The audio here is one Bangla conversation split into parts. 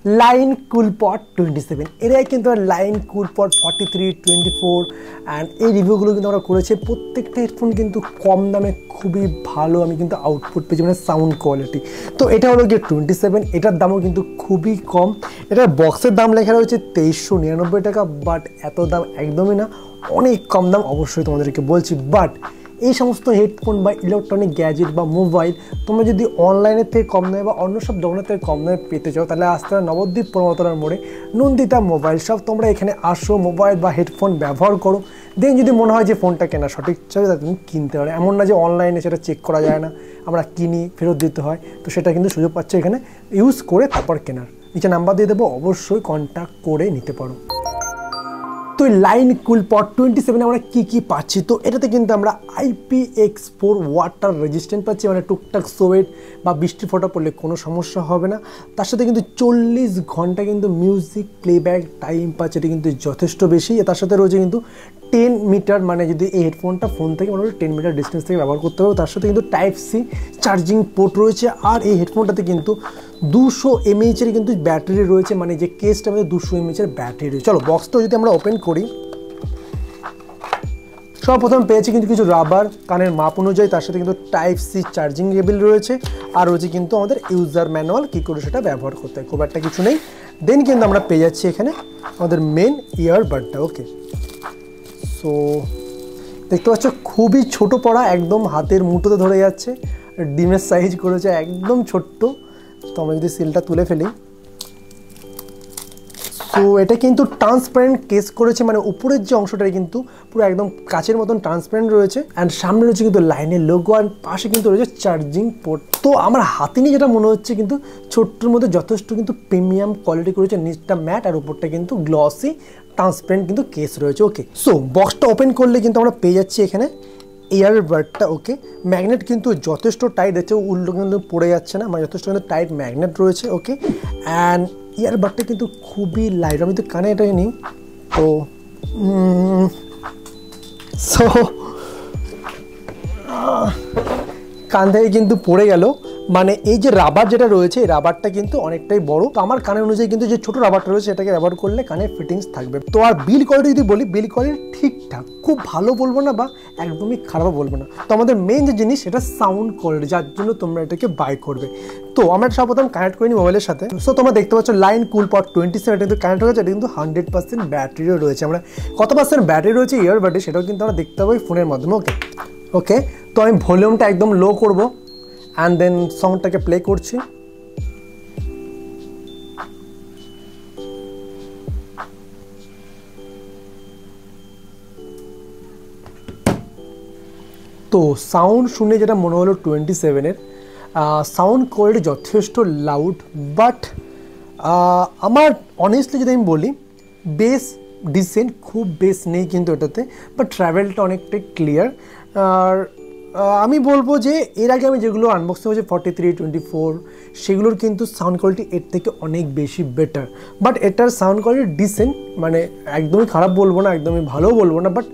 লাইন কুলপড 27 এরাই কিন্তু লাইন কুলপড 43, 24 অ্যান্ড এই রিভিউগুলো কিন্তু আমরা করেছি। প্রত্যেকটা হেডফোন কিন্তু কম দামে খুবই ভালো আমি কিন্তু আউটপুট পেয়েছি, মানে সাউন্ড কোয়ালিটি। তো এটা হলো গিয়ে 27, এটার দামও কিন্তু খুবই কম। এটার বক্সের দাম লেখা রয়েছে 2399 টাকা, বাট এত দাম একদমই না, অনেক কম দাম অবশ্যই তোমাদেরকে বলছি। বাট এই সমস্ত হেডফোন বা ইলেকট্রনিক গ্যাজেট বা মোবাইল তোমরা যদি অনলাইনের থেকে কম দামে বা অন্য সব দোকানের থেকে কম দামে পেতে চাও, তাহলে আসতে হবে নবদ্বীপ প্রমোতলার মোড়ে নন্দিতা মোবাইল শপ। তোমরা এখানে আসো, মোবাইল বা হেডফোন ব্যবহার করো, দেন যদি মনে হয় যে ফোনটা কেনা সঠিক চাই তাহলে তুমি কিনতে পারো। এমন না যে অনলাইনে সেটা চেক করা যায় না, আমরা কিনি ফেরত দিতে হয়, তো সেটা কিন্তু সুযোগ পাচ্ছে এখানে ইউজ করে তারপর কেনার। নিচে নাম্বার দিয়ে দেবো, অবশ্যই কন্ট্যাক্ট করে নিতে পারো। তো লাইন কুলপড 27 আমরা কী পাচ্ছি, তো এটাতে কিন্তু আমরা IPX4 ওয়াটার রেজিস্ট্যান্ট পাচ্ছি, মানে টুকটাক সোয়েট বা বৃষ্টি ফোঁটা পড়লে কোনো সমস্যা হবে না। তার সাথে কিন্তু 40 ঘন্টা কিন্তু মিউজিক প্লেব্যাক টাইম পাচ্ছে, এটা কিন্তু যথেষ্ট বেশি। তার সাথে রয়েছে কিন্তু 10 মিটার, মানে যদি এই হেডফোনটা ফোন থেকে মোটামুটি 10 মিটার ডিস্টেন্স থেকে ব্যবহার করতে পারবো। তার সাথে কিন্তু Type-C চার্জিং পোর্ট রয়েছে। আর এই হেডফোনটাতে কিন্তু 200 mAh কিন্তু ব্যাটারি রয়েছে, মানে যে কেসটার মধ্যে 200 mAh ব্যাটারি রয়েছে। চলো বক্সটা যদি আমরা ওপেন করি, সর্বপ্রথম পেয়েছি কিন্তু কিছু রাবার কানের মাপ অনুযায়ী, তার সাথে কিন্তু Type-C চার্জিং কেবল রয়েছে, আর রয়েছে কিন্তু আমাদের ইউজার ম্যানুয়াল কী করে সেটা ব্যবহার করতে হয়, খুব একটা কিছু নেই। দেন কিন্তু আমরা পেয়ে যাচ্ছি এখানে আমাদের মেন ইয়ারবাডটা। ওকে, সো দেখতে পাচ্ছ খুবই ছোট পড়া, একদম হাতের মুঠোতে ধরে যাচ্ছে, ডিমের সাইজ করেছে একদম ছোট্ট। তো আমরা যদি সিলটা তুলে ফেলি, তো এটা কিন্তু ট্রান্সপারেন্ট কেস করেছে, মানে উপরের যে অংশটা কিন্তু পুরো একদম কাচের মতন ট্রান্সপারেন্ট রয়েছে। অ্যান্ড সামনে রয়েছে কিন্তু লাইনের লোগো, আর পাশে কিন্তু রয়েছে চার্জিং পোর্ট। তো আমার হাতে নিয়ে যেটা মনে হচ্ছে কিন্তু ছোট্টর মধ্যে যথেষ্ট কিন্তু প্রিমিয়াম কোয়ালিটি করেছে, নিচটা ম্যাট আর উপরটা কিন্তু গ্লসি ট্রান্সপারেন্ট কিন্তু কেস রয়েছে। ওকে, সো বক্সটা ওপেন করলে কিন্তু আমরা পেয়ে যাচ্ছি এখানে ইয়ারবাডটা। ওকে, ম্যাগনেট কিন্তু যথেষ্ট টাইট আছে, উল্টো কিন্তু পড়ে যাচ্ছে না, মানে যথেষ্ট কিন্তু টাইট ম্যাগনেট রয়েছে। ওকে, অ্যান্ড ইয়ারবাডটা কিন্তু খুবই লাইট, আমি তো কানে এটাই নিই, তো সো কান থেকে কিন্তু পড়ে গেল। মানে এই যে রাবার যেটা রয়েছে, এই রাবারটা কিন্তু অনেকটাই বড়, তো আমার কানের অনুযায়ী কিন্তু যে ছোটো রাবারটা রয়েছে এটাকে ব্যবহার করলে কানের ফিটিংস থাকবে। তো আর বিল কোয়ালিটি যদি বলি, বিল কোয়ালিটি ঠিকঠাক, খুব ভালো বলবো না বা একদমই খারাপও বলবো না। তো আমাদের মেইন যে জিনিস সেটা সাউন্ড কোয়ালিটি, যার জন্য তোমরা এটাকে বাই করবে। তো আমরা সর্বপ্রথম কানেক্ট করিনি মোবাইলের সাথে। সো তোমরা দেখতে পাচ্ছ লাইন কুলপড 27 এটা কিন্তু কানেক্ট হয়ে গেছে, এটা কিন্তু 100% ব্যাটারিও রয়েছে। আমরা কত পার্সেন্ট ব্যাটারি রয়েছে ইয়ারবাডে সেটাও কিন্তু আমরা দেখতে পাবো ফোনের মাধ্যমে। ওকে ওকে, তো আমি ভলিউমটা একদম লো করবো অ্যান্ড দেন সংটাকে প্লে করছি। তো সাউন্ড শুনে যেটা মনে হলো 27-এর সাউন্ড কোয়ালিটি যথেষ্ট লাউড, বাট আমার অনেস্টলি যদি আমি বলি বেস ডিসেন্ট, খুব বেস নেই কিন্তু এটাতে, বাট ট্রাভেলটা অনেকটাই ক্লিয়ার। আর আমি বলবো যে এর আগে আমি যেগুলো আনবক্সিং হয়েছে 43, 24 সেগুলোর কিন্তু সাউন্ড কোয়ালিটি এর থেকে অনেক বেশি বেটার, বাট এটার সাউন্ড কোয়ালিটি ডিসেন্ট, মানে একদমই খারাপ বলবো না, একদমই ভালোও বলবো না, বাট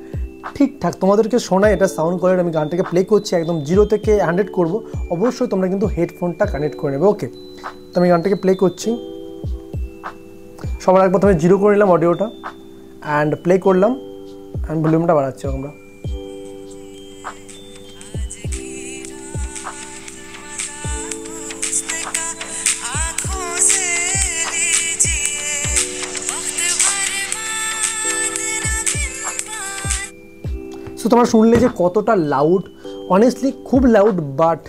ঠিকঠাক তোমাদেরকে শোনায় এটা সাউন্ড কোয়ালিটি। আমি গানটাকে প্লে করছি, একদম 0 থেকে 100 করবো, অবশ্যই তোমরা কিন্তু হেডফোনটা কানেক্ট করে নেবে। ওকে, তো আমি গানটাকে প্লে করছি, সবার আগে প্রথমে 0 করে নিলাম অডিওটা অ্যান্ড প্লে করলাম অ্যান্ড ভলিউমটা বাড়াচ্ছি আমরা। সো তোমরা শুনলে যে কতটা লাউড, অনেস্টলি খুব লাউড, বাট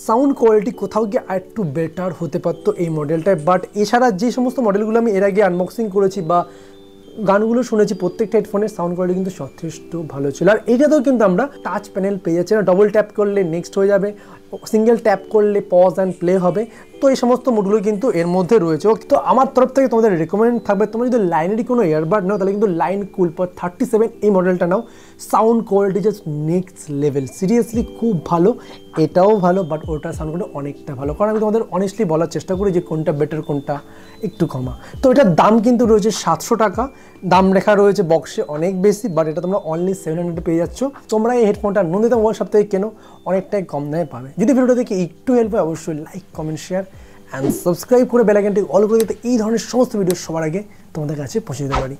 সাউন্ড কোয়ালিটি কোথাও গিয়ে আর একটু বেটার হতে পারতো এই মডেলটায়। বাট এছাড়া যে সমস্ত মডেলগুলো আমি এর আগে আনবক্সিং করেছি বা গানগুলো শুনেছি, প্রত্যেকটা হেডফোনের সাউন্ড কোয়ালিটি কিন্তু যথেষ্ট ভালো ছিল। আর এইটাতেও কিন্তু আমরা টাচ প্যানেল পেয়ে যাচ্ছি না, ডবল ট্যাপ করলে নেক্সট হয়ে যাবে, সিঙ্গেল ট্যাপ করলে পজ অ্যান্ড প্লে হবে। তো এই সমস্ত মোডগুলো কিন্তু এর মধ্যে রয়েছে। তো আমার তরফ থেকে তোমাদের রেকমেন্ড থাকবে, তোমরা যদি লাইনেরই কোনো ইয়ারবাড নাও তাহলে কিন্তু লাইন কুলপড 37 এই মডেলটা নাও। Sound quality just next level, seriously খুব ভালো, এটাও ভালো, বাট ওটার সাউন্ড কোয়ালিটি অনেকটা ভালো। কারণ আমি তোমাদের অনেস্টলি বলার চেষ্টা করি যে কোনটা বেটার কোনটা একটু কমা। তো এটার দাম কিন্তু রয়েছে 700 টাকা, দাম লেখা রয়েছে বক্সে অনেক বেশি, বাট এটা তোমরা অনলি 700 পেয়ে যাচ্ছ। তোমরা এই হেডফোনটা নন্দিতা মোবাইল শপ থেকে কেনো, অনেকটাই কম দামে পাবে। যদি ভিডিওটা দেখে একটু হেল্প হয় অবশ্যই like, comment, share and subscribe করে বেল আইকনটি অল করে দিতে এই ধরনের সমস্ত ভিডিও সবার আগে তোমাদের কাছে পৌঁছে দিতে পারি।